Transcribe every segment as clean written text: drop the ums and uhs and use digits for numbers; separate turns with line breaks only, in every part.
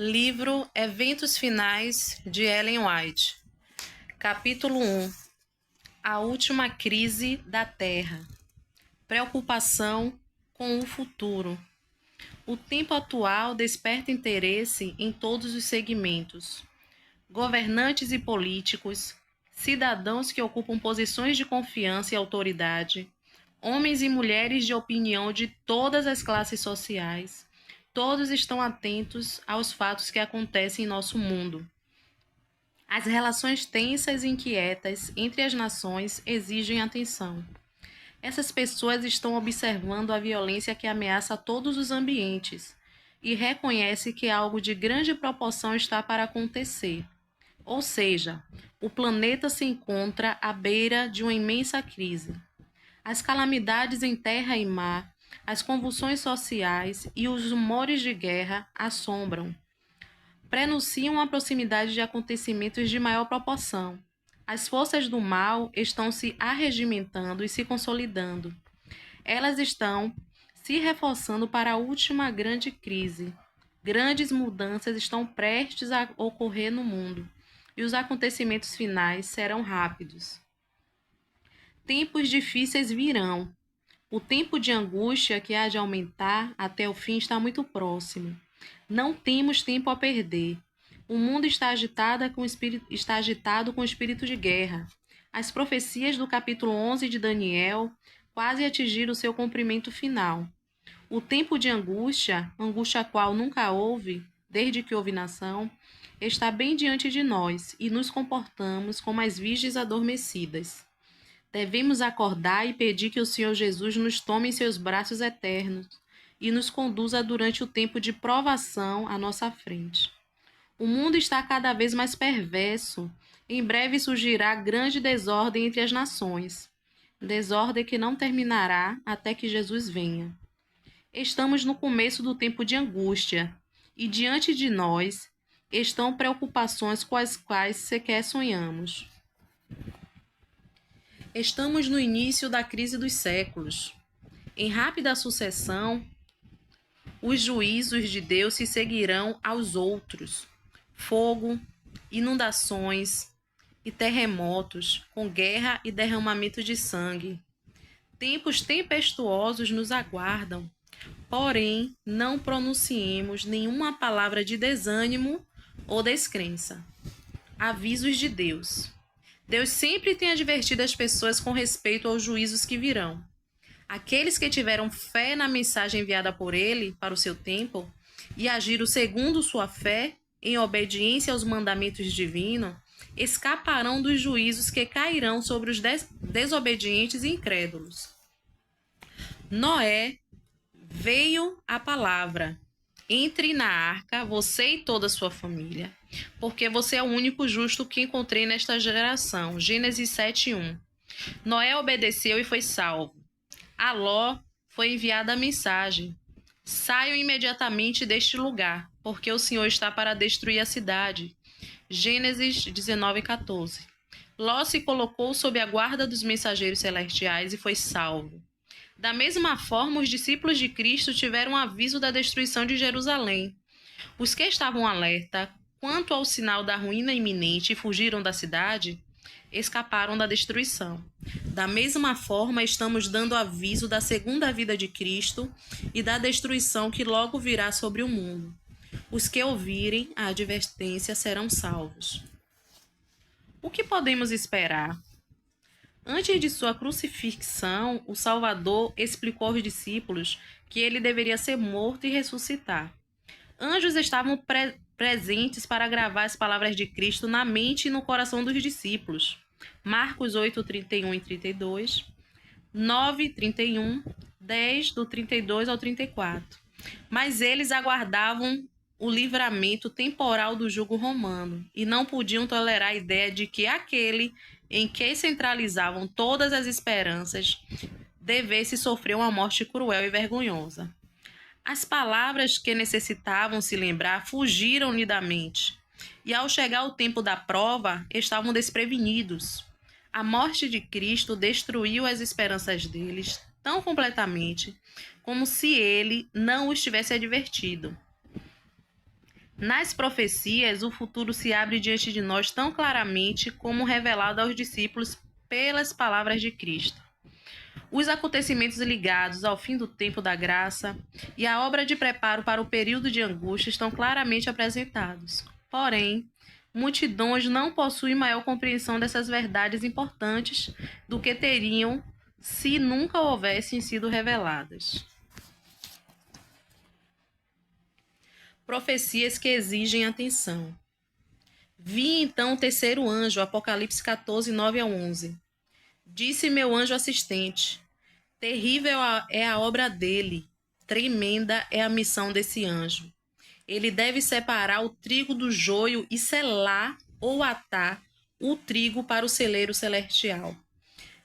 Livro Eventos Finais de Ellen White. Capítulo 1. A última crise da Terra. Preocupação com o futuro. O tempo atual desperta interesse em todos os segmentos. Governantes e políticos, cidadãos que ocupam posições de confiança e autoridade, homens e mulheres de opinião de todas as classes sociais, todos estão atentos aos fatos que acontecem em nosso mundo. As relações tensas e inquietas entre as nações exigem atenção. Essas pessoas estão observando a violência que ameaça todos os ambientes e reconhecem que algo de grande proporção está para acontecer. Ou seja, o planeta se encontra à beira de uma imensa crise. As calamidades em terra e mar, as convulsões sociais e os rumores de guerra assombram. Prenunciam a proximidade de acontecimentos de maior proporção. As forças do mal estão se arregimentando e se consolidando. Elas estão se reforçando para a última grande crise. Grandes mudanças estão prestes a ocorrer no mundo, e os acontecimentos finais serão rápidos. Tempos difíceis virão. O tempo de angústia que há de aumentar até o fim está muito próximo. Não temos tempo a perder. O mundo está agitado com o espírito de guerra. As profecias do capítulo 11 de Daniel quase atingiram seu cumprimento final. O tempo de angústia, angústia a qual nunca houve, desde que houve nação, está bem diante de nós e nos comportamos como as virgens adormecidas. Devemos acordar e pedir que o Senhor Jesus nos tome em seus braços eternos e nos conduza durante o tempo de provação à nossa frente. O mundo está cada vez mais perverso. Em breve surgirá grande desordem entre as nações. Desordem que não terminará até que Jesus venha. Estamos no começo do tempo de angústia e diante de nós estão preocupações com as quais sequer sonhamos. Estamos no início da crise dos séculos. Em rápida sucessão, os juízos de Deus se seguirão aos outros. Fogo, inundações e terremotos, com guerra e derramamento de sangue. Tempos tempestuosos nos aguardam. Porém, não pronunciemos nenhuma palavra de desânimo ou descrença. Avisos de Deus. Deus sempre tem advertido as pessoas com respeito aos juízos que virão. Aqueles que tiveram fé na mensagem enviada por Ele para o seu tempo e agiram segundo sua fé, em obediência aos mandamentos divinos, escaparão dos juízos que cairão sobre os desobedientes e incrédulos. Noé, veio a palavra: entre na arca, você e toda a sua família, porque você é o único justo que encontrei nesta geração. Gênesis 7:1. Noé obedeceu e foi salvo. A Ló foi enviada a mensagem: saiam imediatamente deste lugar, porque o Senhor está para destruir a cidade. Gênesis 19:14. Ló se colocou sob a guarda dos mensageiros celestiais e foi salvo. Da mesma forma, os discípulos de Cristo tiveram aviso da destruição de Jerusalém. Os que estavam alerta quanto ao sinal da ruína iminente e fugiram da cidade, escaparam da destruição. Da mesma forma, estamos dando aviso da segunda vinda de Cristo e da destruição que logo virá sobre o mundo. Os que ouvirem a advertência serão salvos. O que podemos esperar? Antes de sua crucifixão, o Salvador explicou aos discípulos que ele deveria ser morto e ressuscitar. Anjos estavam presentes para gravar as palavras de Cristo na mente e no coração dos discípulos. Marcos 8, 31 e 32, 9, 31, 10, do 32 ao 34. Mas eles aguardavam o livramento temporal do jugo romano e não podiam tolerar a ideia de que aquele em que centralizavam todas as esperanças devesse sofrer uma morte cruel e vergonhosa. As palavras que necessitavam se lembrar fugiram-lhe da mente, e ao chegar o tempo da prova, estavam desprevenidos. A morte de Cristo destruiu as esperanças deles tão completamente como se ele não os tivesse advertido. Nas profecias, o futuro se abre diante de nós tão claramente como revelado aos discípulos pelas palavras de Cristo. Os acontecimentos ligados ao fim do tempo da graça e a obra de preparo para o período de angústia estão claramente apresentados. Porém, multidões não possuem maior compreensão dessas verdades importantes do que teriam se nunca houvessem sido reveladas. Profecias que exigem atenção. Vi então o terceiro anjo, Apocalipse 14, 9 a 11. Disse meu anjo assistente: terrível é a obra dele, tremenda é a missão desse anjo. Ele deve separar o trigo do joio e selar ou atar o trigo para o celeiro celestial.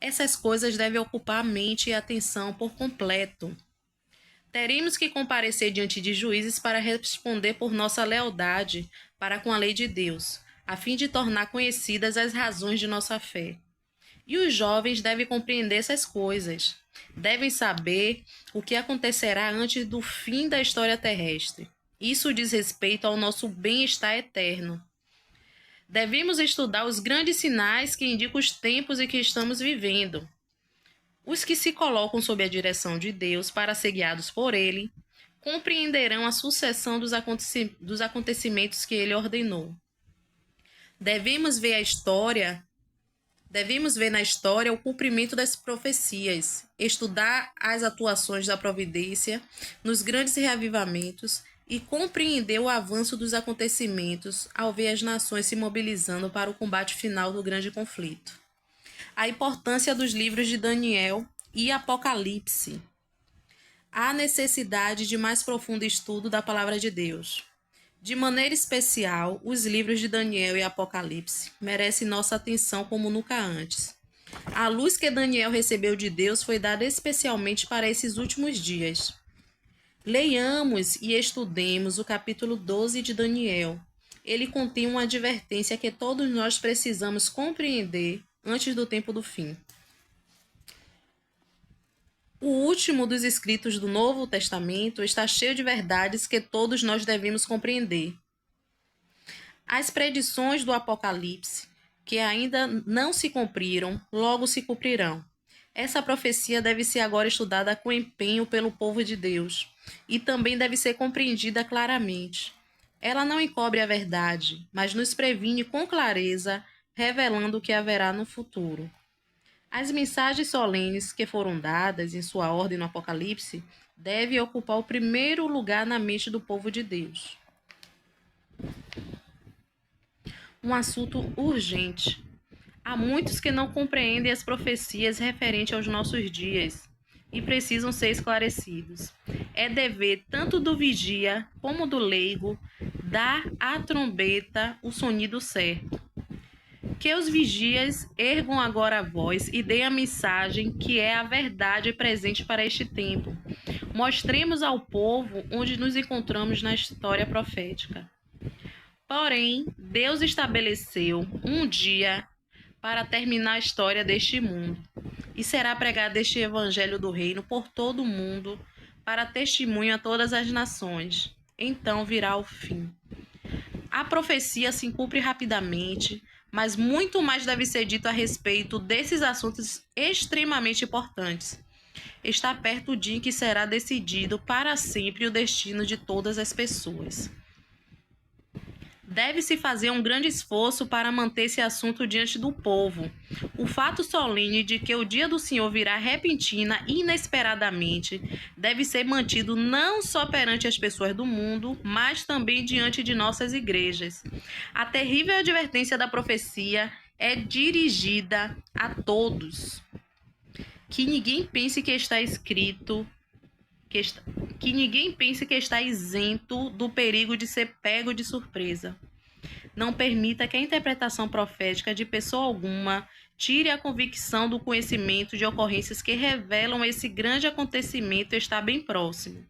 Essas coisas devem ocupar a mente e a atenção por completo. Teremos que comparecer diante de juízes para responder por nossa lealdade para com a lei de Deus, a fim de tornar conhecidas as razões de nossa fé. E os jovens devem compreender essas coisas. Devem saber o que acontecerá antes do fim da história terrestre. Isso diz respeito ao nosso bem-estar eterno. Devemos estudar os grandes sinais que indicam os tempos em que estamos vivendo. Os que se colocam sob a direção de Deus para ser guiados por Ele compreenderão a sucessão dos acontecimentos que Ele ordenou. Devemos ver na história o cumprimento das profecias, estudar as atuações da providência nos grandes reavivamentos e compreender o avanço dos acontecimentos ao ver as nações se mobilizando para o combate final do grande conflito. A importância dos livros de Daniel e Apocalipse. Há necessidade de mais profundo estudo da palavra de Deus. De maneira especial, os livros de Daniel e Apocalipse merecem nossa atenção como nunca antes. A luz que Daniel recebeu de Deus foi dada especialmente para esses últimos dias. Leiamos e estudemos o capítulo 12 de Daniel. Ele contém uma advertência que todos nós precisamos compreender antes do tempo do fim. O último dos escritos do Novo Testamento está cheio de verdades que todos nós devemos compreender. As predições do Apocalipse, que ainda não se cumpriram, logo se cumprirão. Essa profecia deve ser agora estudada com empenho pelo povo de Deus e também deve ser compreendida claramente. Ela não encobre a verdade, mas nos previne com clareza, revelando o que haverá no futuro. As mensagens solenes que foram dadas em sua ordem no Apocalipse devem ocupar o primeiro lugar na mente do povo de Deus. Um assunto urgente. Há muitos que não compreendem as profecias referentes aos nossos dias e precisam ser esclarecidos. É dever tanto do vigia como do leigo dar à trombeta o sonido certo. Que os vigias ergam agora a voz e deem a mensagem que é a verdade presente para este tempo. Mostremos ao povo onde nos encontramos na história profética. Porém, Deus estabeleceu um dia para terminar a história deste mundo, e será pregado este evangelho do reino por todo o mundo, para testemunho a todas as nações. Então virá o fim. A profecia se cumpre rapidamente, mas muito mais deve ser dito a respeito desses assuntos extremamente importantes. Está perto o dia em que será decidido para sempre o destino de todas as pessoas. Deve-se fazer um grande esforço para manter esse assunto diante do povo. O fato solene de que o dia do Senhor virá repentina e inesperadamente deve ser mantido não só perante as pessoas do mundo, mas também diante de nossas igrejas. A terrível advertência da profecia é dirigida a todos. Que ninguém pense que está escrito que ninguém pense que está isento do perigo de ser pego de surpresa. Não permita que a interpretação profética de pessoa alguma tire a convicção do conhecimento de ocorrências que revelam esse grande acontecimento estar bem próximo,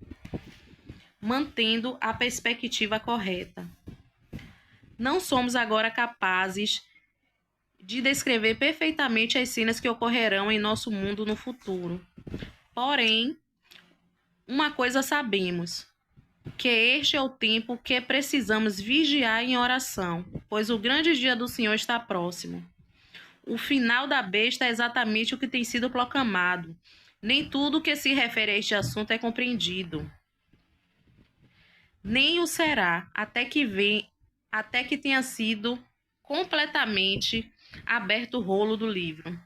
mantendo a perspectiva correta. Não somos agora capazes de descrever perfeitamente as cenas que ocorrerão em nosso mundo no futuro. Porém, uma coisa sabemos: que este é o tempo que precisamos vigiar em oração, pois o grande dia do Senhor está próximo. O final da besta é exatamente o que tem sido proclamado. Nem tudo que se refere a este assunto é compreendido. Nem o será, até que tenha sido completamente aberto o rolo do livro.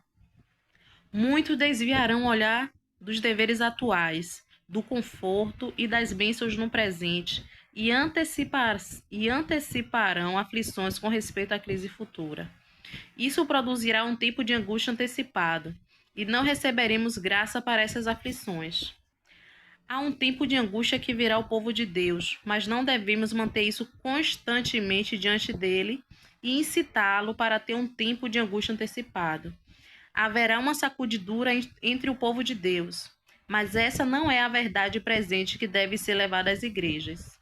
Muitos desviarão o olhar dos deveres atuais, do conforto e das bênçãos no presente e anteciparão aflições com respeito à crise futura. Isso produzirá um tempo de angústia antecipado, e não receberemos graça para essas aflições. Há um tempo de angústia que virá ao povo de Deus, mas não devemos manter isso constantemente diante dele e incitá-lo para ter um tempo de angústia antecipado. Haverá uma sacudidura entre o povo de Deus, mas essa não é a verdade presente que deve ser levada às igrejas.